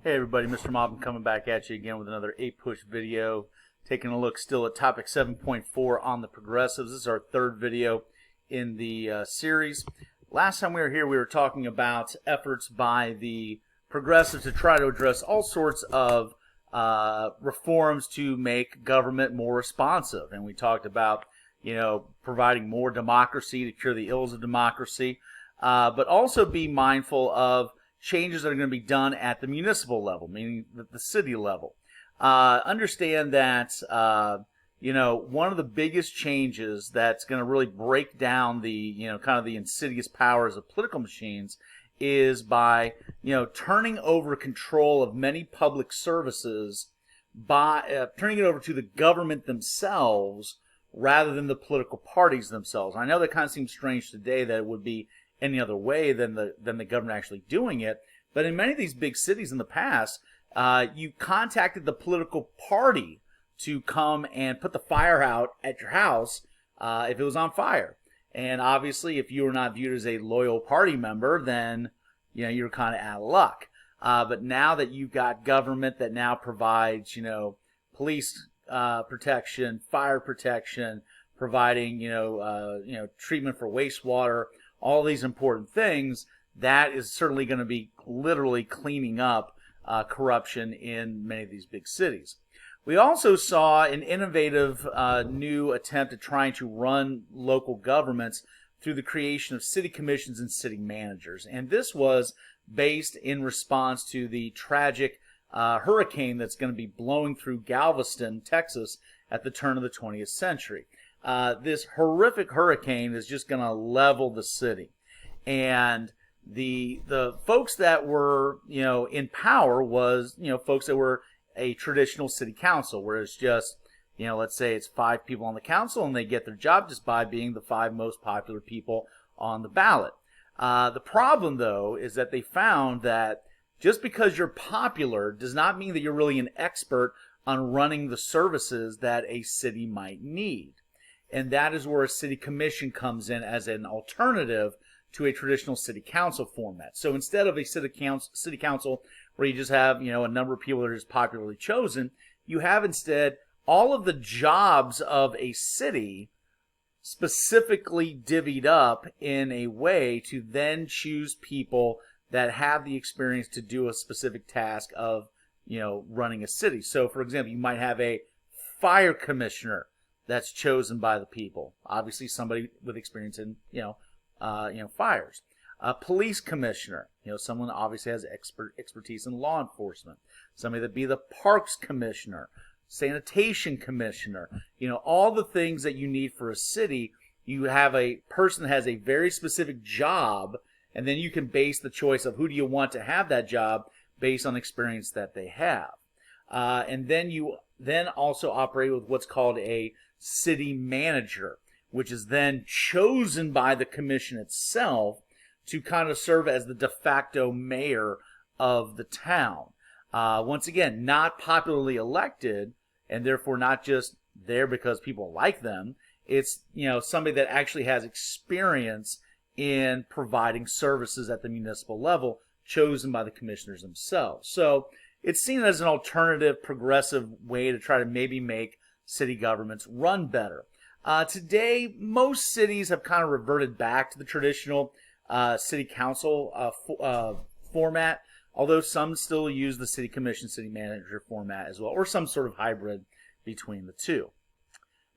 Hey everybody, Mr. Moblin coming back at you again with another APUSH video. Taking a look still at topic 7.4 on the progressives. This is our third video in the series. Last time we were here, we were talking about efforts by the progressives to try to address all sorts of reforms to make government more responsive. And we talked about, providing more democracy to cure the ills of democracy, but also be mindful of changes that are going to be done at the municipal level, meaning the city level. Understand that, one of the biggest changes that's going to really break down the, kind of the insidious powers of political machines is by, turning over control of many public services by turning it over to the government themselves rather than the political parties themselves. I know that kind of seems strange today that it would be any other way than the government actually doing it. But in many of these big cities in the past, you contacted the political party to come and put the fire out at your house if it was on fire. And obviously, if you were not viewed as a loyal party member, then you're kind of out of luck. But now that you've got government that now provides, police protection, fire protection, providing treatment for wastewater, all these important things, that is certainly going to be literally cleaning up corruption in many of these big cities. We also saw an innovative new attempt at trying to run local governments through the creation of city commissions and city managers. And this was based in response to the tragic hurricane that's going to be blowing through Galveston, Texas at the turn of the 20th century. This horrific hurricane is just going to level the city. And the folks that were, in power was, folks that were a traditional city council, where it's just, let's say it's 5 people on the council and they get their job just by being the 5 most popular people on the ballot. The problem, though, is that they found that just because you're popular does not mean that you're really an expert on running the services that a city might need. And that is where a city commission comes in as an alternative to a traditional city council format. So instead of a city council where you just have, a number of people that are just popularly chosen, you have instead all of the jobs of a city specifically divvied up in a way to then choose people that have the experience to do a specific task of, running a city. So, for example, you might have a fire commissioner that's chosen by the people. Obviously, somebody with experience in, fires. A police commissioner, someone obviously has expertise in law enforcement. Somebody that be the parks commissioner, sanitation commissioner. All the things that you need for a city. You have a person that has a very specific job, and then you can base the choice of who do you want to have that job based on experience that they have. And then you also operate with what's called a city manager, which is then chosen by the commission itself to kind of serve as the de facto mayor of the town. Once again, not popularly elected, and therefore not just there because people like them. It's, somebody that actually has experience in providing services at the municipal level, chosen by the commissioners themselves. So it's seen as an alternative, progressive way to try to maybe make city governments run better. Today, most cities have kind of reverted back to the traditional city council format, although some still use the city commission, city manager format as well, or some sort of hybrid between the two.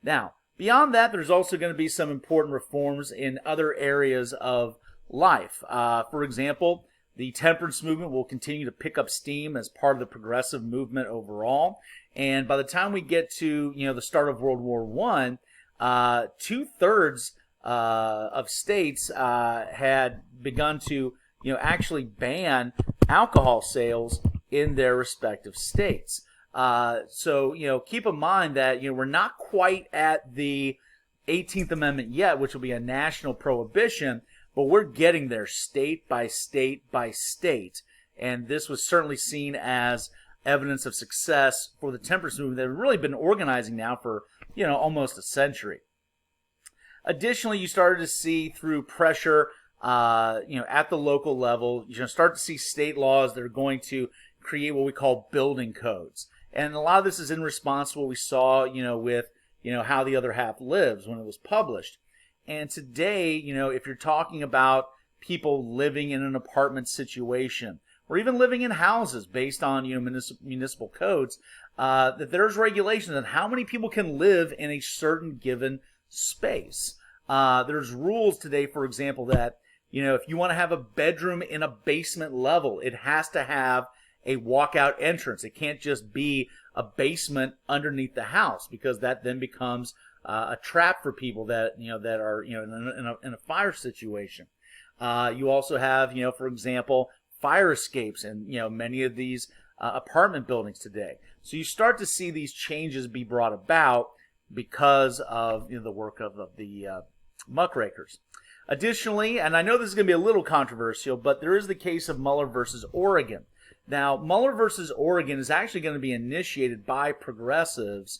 Now, beyond that, there's also going to be some important reforms in other areas of life. For example, the temperance movement will continue to pick up steam as part of the progressive movement overall. And by the time we get to, the start of World War I, 2/3 of states had begun to, actually ban alcohol sales in their respective states. So, keep in mind that, we're not quite at the 18th Amendment yet, which will be a national prohibition, but we're getting there state by state by state. And this was certainly seen as evidence of success for the temperance movement that have really been organizing now for, almost a century. Additionally, you started to see through pressure, at the local level, you're going to start to see state laws that are going to create what we call building codes. And a lot of this is in response to what we saw, with, How the Other Half Lives when it was published. And today, if you're talking about people living in an apartment situation, or even living in houses based on, municipal codes, that there's regulations on how many people can live in a certain given space. There's rules today, for example, that, if you want to have a bedroom in a basement level, it has to have a walkout entrance. It can't just be a basement underneath the house, because that then becomes a trap for people that that are in a fire situation. You also have for example, fire escapes in many of these apartment buildings today. So you start to see these changes be brought about because of the work of the muckrakers. Additionally, and I know this is going to be a little controversial, but there is the case of Mueller versus Oregon. Now, Mueller versus Oregon is actually going to be initiated by progressives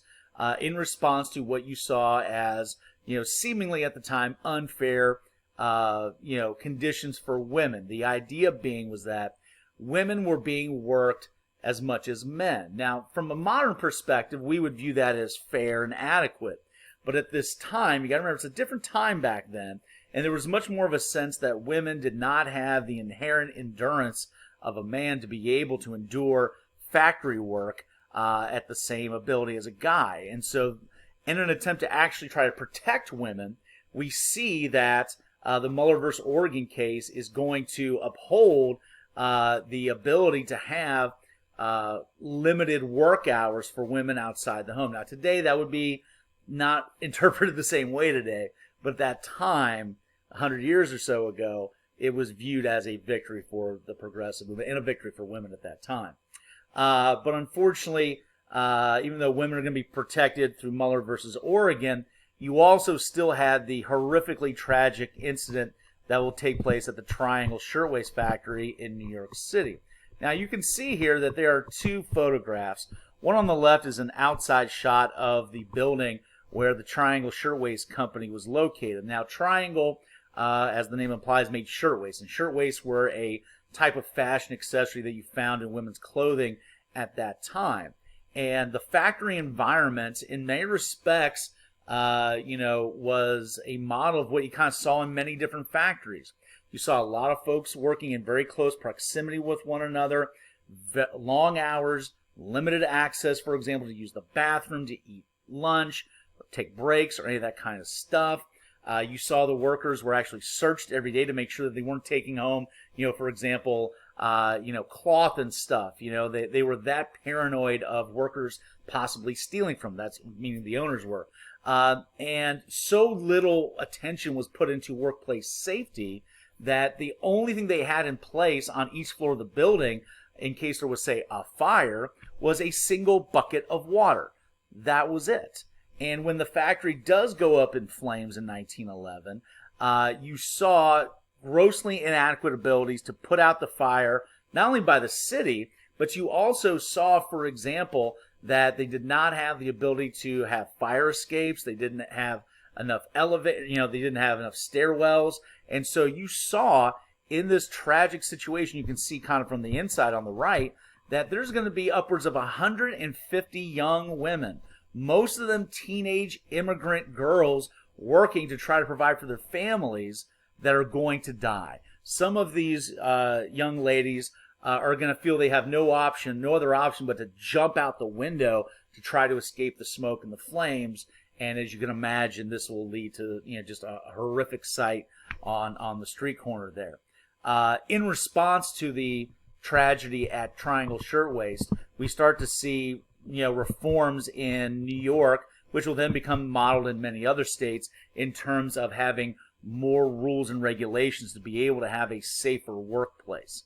in response to what you saw as, seemingly at the time unfair, conditions for women. The idea being was that women were being worked as much as men. Now, from a modern perspective, we would view that as fair and adequate. But at this time, you got to remember, it's a different time back then, and there was much more of a sense that women did not have the inherent endurance of a man to be able to endure factory work at the same ability as a guy. And so, in an attempt to actually try to protect women, we see that the Mueller versus Oregon case is going to uphold the ability to have limited work hours for women outside the home. Now, today that would be not interpreted the same way today, but at that time, 100 years or so ago, it was viewed as a victory for the progressive movement and a victory for women at that time. But unfortunately, even though women are going to be protected through Mueller versus Oregon, you also still had the horrifically tragic incident that will take place at the Triangle Shirtwaist factory in New York City. Now, you can see here that there are two photographs. One on the left is an outside shot of the building where the Triangle Shirtwaist Company was located. Now, Triangle, as the name implies, made shirtwaists, and shirtwaists were a type of fashion accessory that you found in women's clothing at that time. And the factory environment, in many respects, was a model of what you kind of saw in many different factories. You saw a lot of folks working in very close proximity with one another, long hours, limited access, for example, to use the bathroom, to eat lunch, or take breaks, or any of that kind of stuff. You saw the workers were actually searched every day to make sure that they weren't taking home, for example, cloth and stuff. They were that paranoid of workers possibly stealing from them. That's meaning the owners were. And so little attention was put into workplace safety that the only thing they had in place on each floor of the building, in case there was, say, a fire, was a single bucket of water. That was it. And when the factory does go up in flames in 1911, you saw grossly inadequate abilities to put out the fire, not only by the city, but you also saw, for example, that they did not have the ability to have fire escapes. They didn't have enough they didn't have enough stairwells. And so you saw in this tragic situation, you can see kind of from the inside on the right, that there's going to be upwards of 150 young women, most of them teenage immigrant girls, working to try to provide for their families, that are going to die. Some of these young ladies are going to feel they have no other option but to jump out the window to try to escape the smoke and the flames. And as you can imagine, this will lead to just a horrific sight on the street corner there. In response to the tragedy at Triangle Shirtwaist, we start to see reforms in New York, which will then become modeled in many other states in terms of having more rules and regulations to be able to have a safer workplace.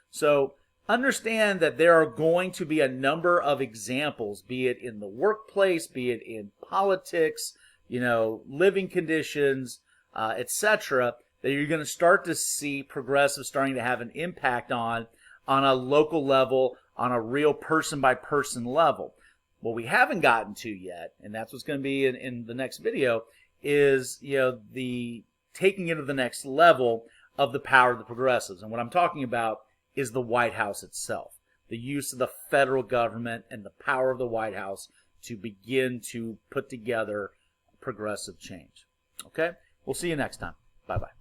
So understand that there are going to be a number of examples, be it in the workplace, be it in politics, living conditions, etc., that you're going to start to see progressives starting to have an impact on a local level, on a real person-by-person level. What we haven't gotten to yet, and that's what's going to be in the next video, is the taking it to the next level of the power of the progressives. And what I'm talking about is the White House itself. the use of the federal government and the power of the White House to begin to put together progressive change. Okay? We'll see you next time. Bye-bye.